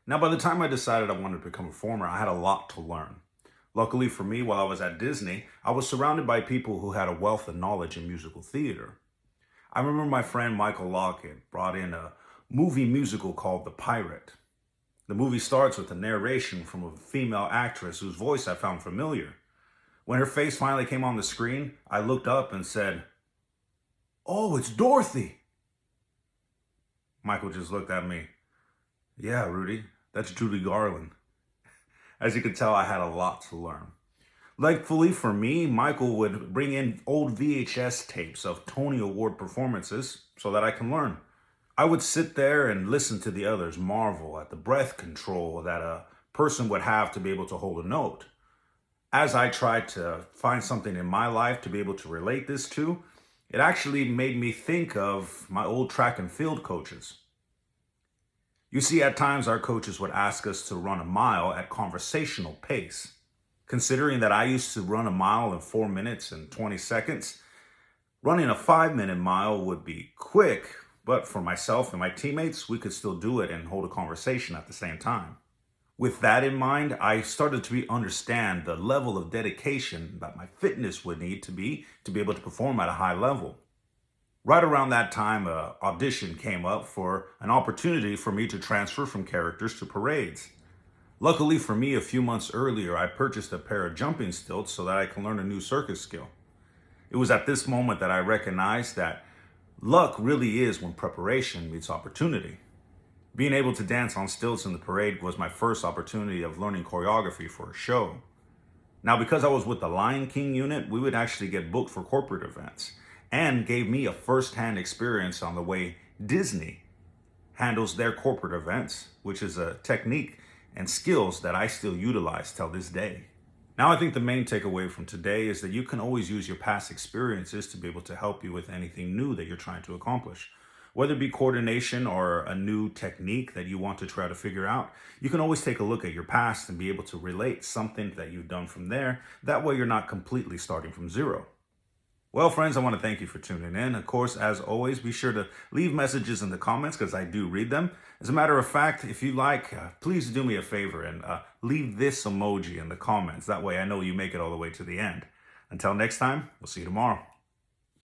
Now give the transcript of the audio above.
Now, by the time I decided I wanted to become a performer, I had a lot to learn. Luckily for me, while I was at Disney, I was surrounded by people who had a wealth of knowledge in musical theater. I remember my friend Michael Lockett brought in a movie musical called The Pirate. The movie starts with a narration from a female actress whose voice I found familiar. When her face finally came on the screen, I looked up and said, "Oh, it's Dorothy." Michael just looked at me. "Yeah, Rudy, that's Judy Garland." As you could tell, I had a lot to learn. Thankfully for me, Michael would bring in old VHS tapes of Tony Award performances so that I can learn. I would sit there and listen to the others marvel at the breath control that a person would have to be able to hold a note. As I tried to find something in my life to be able to relate this to, it actually made me think of my old track and field coaches. You see, at times our coaches would ask us to run a mile at conversational pace. Considering that I used to run a mile in 4 minutes and 20 seconds, running a 5-minute mile would be quick, but for myself and my teammates, we could still do it and hold a conversation at the same time. With that in mind, I started to understand the level of dedication that my fitness would need to be able to perform at a high level. Right around that time, an audition came up for an opportunity for me to transfer from characters to parades. Luckily for me, a few months earlier, I purchased a pair of jumping stilts so that I can learn a new circus skill. It was at this moment that I recognized that luck really is when preparation meets opportunity. Being able to dance on stilts in the parade was my first opportunity of learning choreography for a show. Now, because I was with the Lion King unit, we would actually get booked for corporate events and gave me a first-hand experience on the way Disney handles their corporate events, which is a technique and skills that I still utilize till this day. Now, I think the main takeaway from today is that you can always use your past experiences to be able to help you with anything new that you're trying to accomplish. Whether it be coordination or a new technique that you want to try to figure out, you can always take a look at your past and be able to relate something that you've done from there. That way you're not completely starting from zero. Well, friends, I want to thank you for tuning in. Of course, as always, be sure to leave messages in the comments because I do read them. As a matter of fact, if you like, please do me a favor and leave this emoji in the comments. That way I know you make it all the way to the end. Until next time, we'll see you tomorrow.